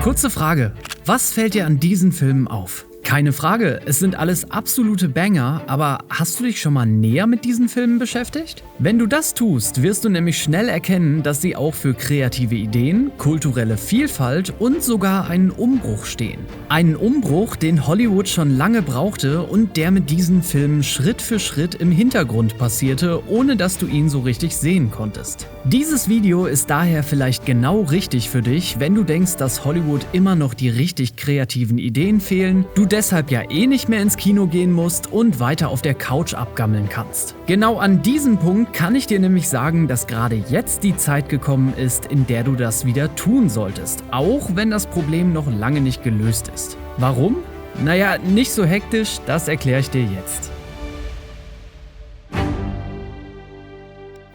Kurze Frage, was fällt dir an diesen Filmen auf? Keine Frage, es sind alles absolute Banger, aber hast du dich schon mal näher mit diesen Filmen beschäftigt? Wenn du das tust, wirst du nämlich schnell erkennen, dass sie auch für kreative Ideen, kulturelle Vielfalt und sogar einen Umbruch stehen. Einen Umbruch, den Hollywood schon lange brauchte und der mit diesen Filmen Schritt für Schritt im Hintergrund passierte, ohne dass du ihn so richtig sehen konntest. Dieses Video ist daher vielleicht genau richtig für dich, wenn du denkst, dass Hollywood immer noch die richtig kreativen Ideen fehlen, du deshalb ja eh nicht mehr ins Kino gehen musst und weiter auf der Couch abgammeln kannst. Genau an diesem Punkt kann ich dir nämlich sagen, dass gerade jetzt die Zeit gekommen ist, in der du das wieder tun solltest, auch wenn das Problem noch lange nicht gelöst ist. Warum? Naja, nicht so hektisch, das erkläre ich dir jetzt.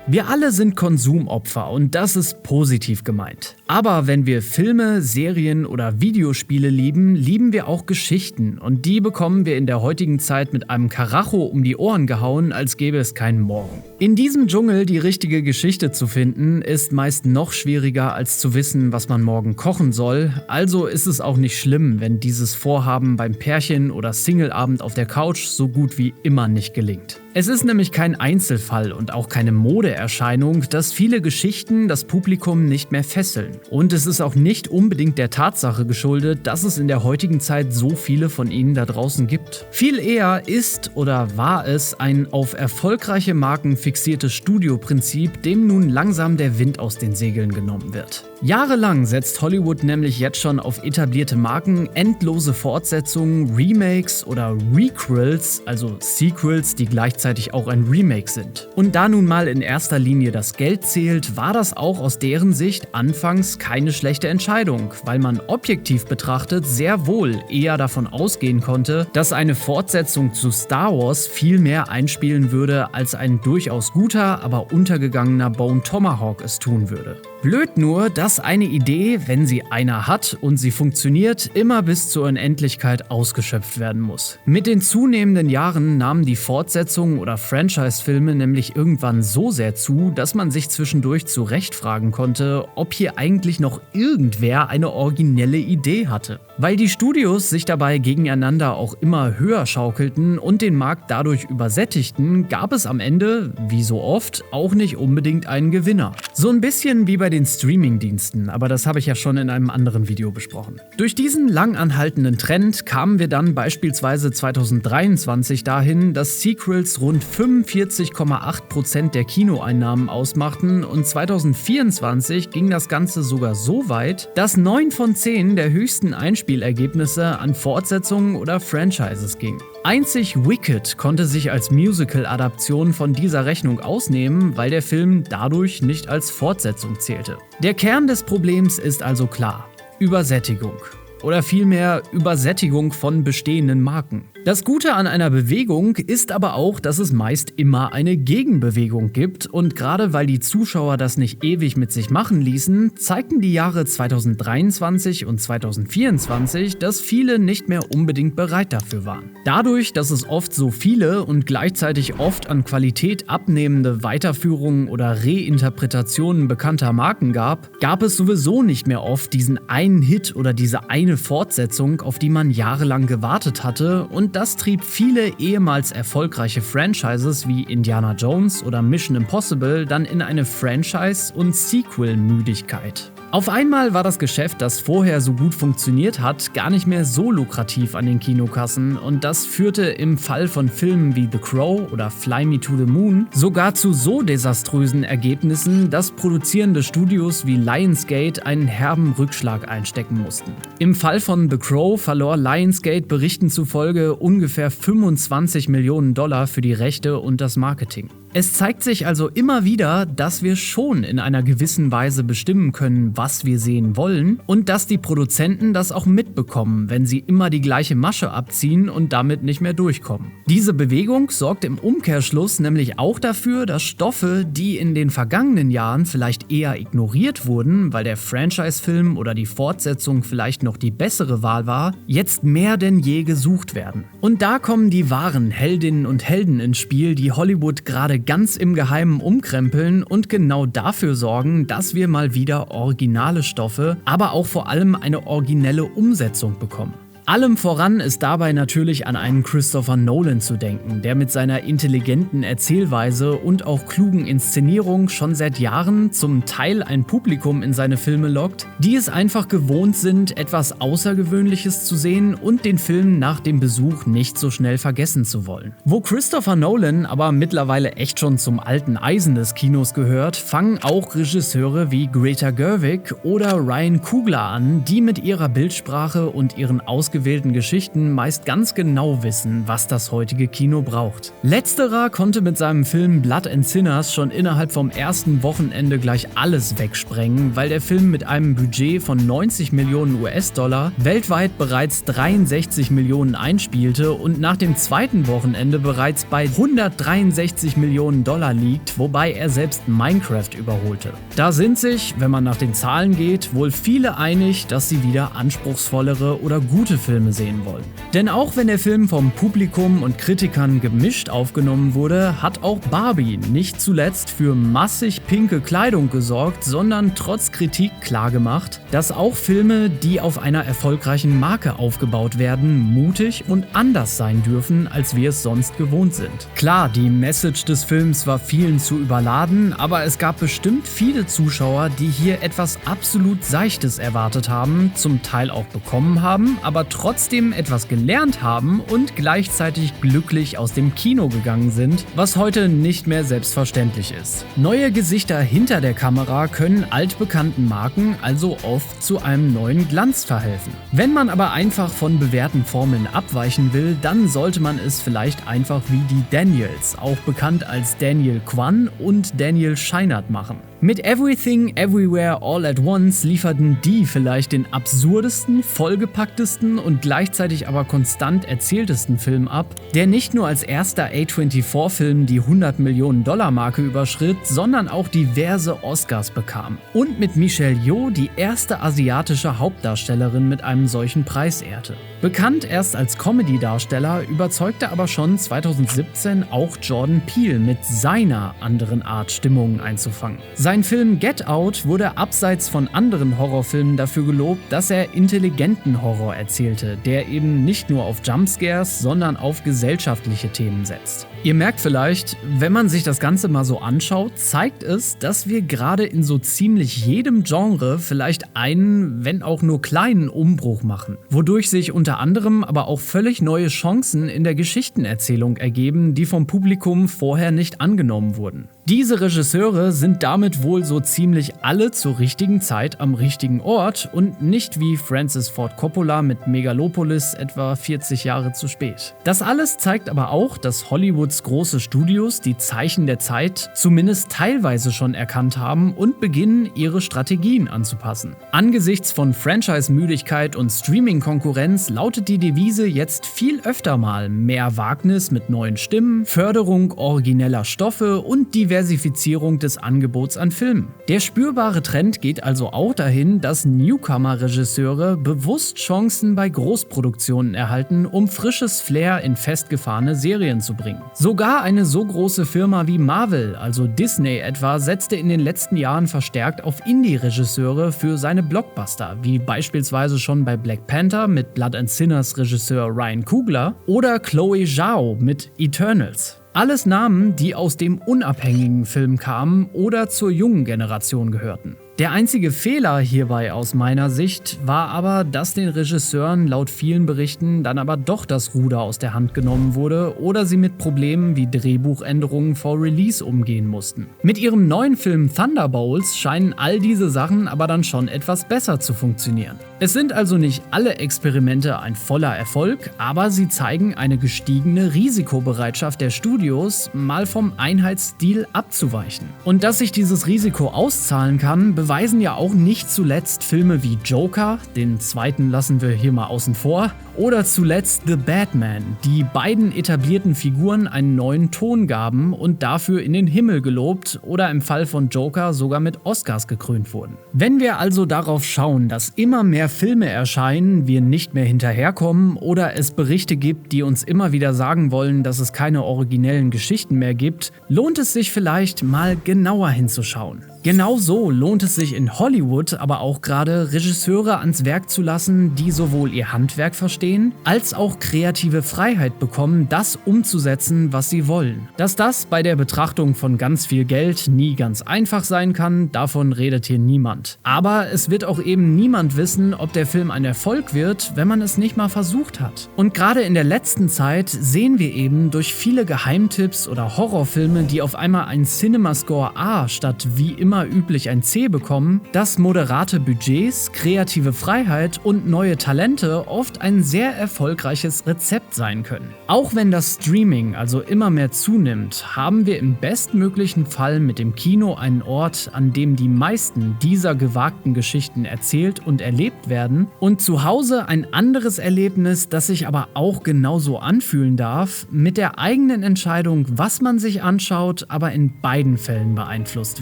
Wir alle sind Konsumopfer und das ist positiv gemeint. Aber wenn wir Filme, Serien oder Videospiele lieben, lieben wir auch Geschichten und die bekommen wir in der heutigen Zeit mit einem Karacho um die Ohren gehauen, als gäbe es keinen Morgen. In diesem Dschungel die richtige Geschichte zu finden, ist meist noch schwieriger als zu wissen, was man morgen kochen soll, also ist es auch nicht schlimm, wenn dieses Vorhaben beim Pärchen- oder Singleabend auf der Couch so gut wie immer nicht gelingt. Es ist nämlich kein Einzelfall und auch keine Modeerscheinung, dass viele Geschichten das Publikum nicht mehr fesseln. Und es ist auch nicht unbedingt der Tatsache geschuldet, dass es in der heutigen Zeit so viele von ihnen da draußen gibt. Viel eher ist oder war es ein auf erfolgreiche Marken fixiertes Studioprinzip, dem nun langsam der Wind aus den Segeln genommen wird. Jahrelang setzt Hollywood nämlich jetzt schon auf etablierte Marken endlose Fortsetzungen, Remakes oder Requels, also Sequels, die gleichzeitig auch ein Remake sind. Und da nun mal in erster Linie das Geld zählt, war das auch aus deren Sicht anfangs keine schlechte Entscheidung, weil man objektiv betrachtet sehr wohl eher davon ausgehen konnte, dass eine Fortsetzung zu Star Wars viel mehr einspielen würde, als ein durchaus guter, aber untergegangener Bone Tomahawk es tun würde. Blöd nur, dass eine Idee, wenn sie einer hat und sie funktioniert, immer bis zur Unendlichkeit ausgeschöpft werden muss. Mit den zunehmenden Jahren nahmen die Fortsetzungen oder Franchise-Filme nämlich irgendwann so sehr zu, dass man sich zwischendurch zu Recht fragen konnte, ob hier eigentlich noch irgendwer eine originelle Idee hatte. Weil die Studios sich dabei gegeneinander auch immer höher schaukelten und den Markt dadurch übersättigten, gab es am Ende, wie so oft, auch nicht unbedingt einen Gewinner. So ein bisschen wie bei den Streaming-Diensten, aber das habe ich ja schon in einem anderen Video besprochen. Durch diesen lang anhaltenden Trend kamen wir dann beispielsweise 2023 dahin, dass Sequels rund 45,8% der Kinoeinnahmen ausmachten und 2024 ging das Ganze sogar so weit, dass 9 von 10 der höchsten Einspielergebnisse an Fortsetzungen oder Franchises gingen. Einzig Wicked konnte sich als Musical-Adaption von dieser Rechnung ausnehmen, weil der Film dadurch nicht als Fortsetzung zählte. Der Kern des Problems ist also klar: Übersättigung. Oder vielmehr Übersättigung von bestehenden Marken. Das Gute an einer Bewegung ist aber auch, dass es meist immer eine Gegenbewegung gibt und gerade weil die Zuschauer das nicht ewig mit sich machen ließen, zeigten die Jahre 2023 und 2024, dass viele nicht mehr unbedingt bereit dafür waren. Dadurch, dass es oft so viele und gleichzeitig oft an Qualität abnehmende Weiterführungen oder Reinterpretationen bekannter Marken gab, gab es sowieso nicht mehr oft diesen einen Hit oder diese eine Fortsetzung, auf die man jahrelang gewartet hatte, und das trieb viele ehemals erfolgreiche Franchises wie Indiana Jones oder Mission Impossible dann in eine Franchise- und Sequel-Müdigkeit. Auf einmal war das Geschäft, das vorher so gut funktioniert hat, gar nicht mehr so lukrativ an den Kinokassen und das führte im Fall von Filmen wie The Crow oder Fly Me to the Moon sogar zu so desaströsen Ergebnissen, dass produzierende Studios wie Lionsgate einen herben Rückschlag einstecken mussten. Im Fall von The Crow verlor Lionsgate Berichten zufolge ungefähr 25 Millionen $ für die Rechte und das Marketing. Es zeigt sich also immer wieder, dass wir schon in einer gewissen Weise bestimmen können, was wir sehen wollen und dass die Produzenten das auch mitbekommen, wenn sie immer die gleiche Masche abziehen und damit nicht mehr durchkommen. Diese Bewegung sorgt im Umkehrschluss nämlich auch dafür, dass Stoffe, die in den vergangenen Jahren vielleicht eher ignoriert wurden, weil der Franchise-Film oder die Fortsetzung vielleicht noch die bessere Wahl war, jetzt mehr denn je gesucht werden. Und da kommen die wahren Heldinnen und Helden ins Spiel, die Hollywood gerade ganz im Geheimen umkrempeln und genau dafür sorgen, dass wir mal wieder originale Stoffe, aber auch vor allem eine originelle Umsetzung bekommen. Allem voran ist dabei natürlich an einen Christopher Nolan zu denken, der mit seiner intelligenten Erzählweise und auch klugen Inszenierung schon seit Jahren zum Teil ein Publikum in seine Filme lockt, die es einfach gewohnt sind, etwas Außergewöhnliches zu sehen und den Film nach dem Besuch nicht so schnell vergessen zu wollen. Wo Christopher Nolan aber mittlerweile echt schon zum alten Eisen des Kinos gehört, fangen auch Regisseure wie Greta Gerwig oder Ryan Coogler an, die mit ihrer Bildsprache und ihren ausgewählten Geschichten meist ganz genau wissen, was das heutige Kino braucht. Letzterer konnte mit seinem Film Blood and Sinners schon innerhalb vom ersten Wochenende gleich alles wegsprengen, weil der Film mit einem Budget von 90 Millionen US-Dollar weltweit bereits 63 Millionen einspielte und nach dem zweiten Wochenende bereits bei 163 Millionen Dollar liegt, wobei er selbst Minecraft überholte. Da sind sich, wenn man nach den Zahlen geht, wohl viele einig, dass sie wieder anspruchsvollere oder gute Filme sehen wollen. Denn auch wenn der Film vom Publikum und Kritikern gemischt aufgenommen wurde, hat auch Barbie nicht zuletzt für massig pinke Kleidung gesorgt, sondern trotz Kritik klargemacht, dass auch Filme, die auf einer erfolgreichen Marke aufgebaut werden, mutig und anders sein dürfen, als wir es sonst gewohnt sind. Klar, die Message des Films war vielen zu überladen, aber es gab bestimmt viele Zuschauer, die hier etwas absolut Seichtes erwartet haben, zum Teil auch bekommen haben, aber trotzdem etwas gelernt haben und gleichzeitig glücklich aus dem Kino gegangen sind, was heute nicht mehr selbstverständlich ist. Neue Gesichter hinter der Kamera können altbekannten Marken also oft zu einem neuen Glanz verhelfen. Wenn man aber einfach von bewährten Formeln abweichen will, dann sollte man es vielleicht einfach wie die Daniels, auch bekannt als Daniel Kwan und Daniel Scheinert, machen. Mit Everything, Everywhere, All at Once lieferten die vielleicht den absurdesten, vollgepacktesten und gleichzeitig aber konstant erzähltesten Film ab, der nicht nur als erster A24-Film die 100 Millionen Dollar Marke überschritt, sondern auch diverse Oscars bekam. Und mit Michelle Yeoh die erste asiatische Hauptdarstellerin mit einem solchen Preis ehrte. Bekannt erst als Comedy-Darsteller, überzeugte aber schon 2017 auch Jordan Peele mit seiner anderen Art, Stimmungen einzufangen. Sein Film Get Out wurde abseits von anderen Horrorfilmen dafür gelobt, dass er intelligenten Horror erzählte, der eben nicht nur auf Jumpscares, sondern auf gesellschaftliche Themen setzt. Ihr merkt vielleicht, wenn man sich das Ganze mal so anschaut, zeigt es, dass wir gerade in so ziemlich jedem Genre vielleicht einen, wenn auch nur kleinen Umbruch machen, wodurch sich unter anderem aber auch völlig neue Chancen in der Geschichtenerzählung ergeben, die vom Publikum vorher nicht angenommen wurden. Diese Regisseure sind damit wohl so ziemlich alle zur richtigen Zeit am richtigen Ort und nicht wie Francis Ford Coppola mit Megalopolis etwa 40 Jahre zu spät. Das alles zeigt aber auch, dass Hollywoods große Studios die Zeichen der Zeit zumindest teilweise schon erkannt haben und beginnen, ihre Strategien anzupassen. Angesichts von Franchise-Müdigkeit und Streaming-Konkurrenz lautet die Devise jetzt viel öfter mal mehr Wagnis mit neuen Stimmen, Förderung origineller Stoffe und Diversifizierung des Angebots an Filmen. Der spürbare Trend geht also auch dahin, dass Newcomer-Regisseure bewusst Chancen bei Großproduktionen erhalten, um frisches Flair in festgefahrene Serien zu bringen. Sogar eine so große Firma wie Marvel, also Disney etwa, setzte in den letzten Jahren verstärkt auf Indie-Regisseure für seine Blockbuster, wie beispielsweise schon bei Black Panther mit Blood and Sinners Regisseur Ryan Coogler oder Chloe Zhao mit Eternals. Alles Namen, die aus dem unabhängigen Film kamen oder zur jungen Generation gehörten. Der einzige Fehler hierbei aus meiner Sicht war aber, dass den Regisseuren laut vielen Berichten dann aber doch das Ruder aus der Hand genommen wurde oder sie mit Problemen wie Drehbuchänderungen vor Release umgehen mussten. Mit ihrem neuen Film Thunderbolts scheinen all diese Sachen aber dann schon etwas besser zu funktionieren. Es sind also nicht alle Experimente ein voller Erfolg, aber sie zeigen eine gestiegene Risikobereitschaft der Studios, mal vom Einheitsstil abzuweichen. Und dass sich dieses Risiko auszahlen kann, beweisen ja auch nicht zuletzt Filme wie Joker, den zweiten lassen wir hier mal außen vor, oder zuletzt The Batman, die beiden etablierten Figuren einen neuen Ton gaben und dafür in den Himmel gelobt oder im Fall von Joker sogar mit Oscars gekrönt wurden. Wenn wir also darauf schauen, dass immer mehr Filme erscheinen, wir nicht mehr hinterherkommen oder es Berichte gibt, die uns immer wieder sagen wollen, dass es keine originellen Geschichten mehr gibt, lohnt es sich vielleicht mal genauer hinzuschauen. Genauso lohnt es sich in Hollywood aber auch gerade, Regisseure ans Werk zu lassen, die sowohl ihr Handwerk verstehen, als auch kreative Freiheit bekommen, das umzusetzen, was sie wollen. Dass das bei der Betrachtung von ganz viel Geld nie ganz einfach sein kann, davon redet hier niemand. Aber es wird auch eben niemand wissen, ob der Film ein Erfolg wird, wenn man es nicht mal versucht hat. Und gerade in der letzten Zeit sehen wir eben durch viele Geheimtipps oder Horrorfilme, die auf einmal ein CinemaScore A statt wie immer üblich ein C bekommen, dass moderate Budgets, kreative Freiheit und neue Talente oft ein sehr erfolgreiches Rezept sein können. Auch wenn das Streaming also immer mehr zunimmt, haben wir im bestmöglichen Fall mit dem Kino einen Ort, an dem die meisten dieser gewagten Geschichten erzählt und erlebt werden, und zu Hause ein anderes Erlebnis, das sich aber auch genauso anfühlen darf, mit der eigenen Entscheidung, was man sich anschaut, aber in beiden Fällen beeinflusst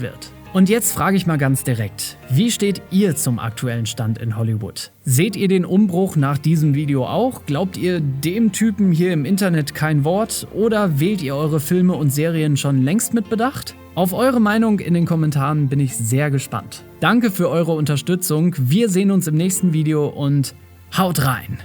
wird. Und jetzt frage ich mal ganz direkt, wie steht ihr zum aktuellen Stand in Hollywood? Seht ihr den Umbruch nach diesem Video auch? Glaubt ihr dem Typen hier im Internet kein Wort? Oder wählt ihr eure Filme und Serien schon längst mit Bedacht? Auf eure Meinung in den Kommentaren bin ich sehr gespannt. Danke für eure Unterstützung, wir sehen uns im nächsten Video und haut rein!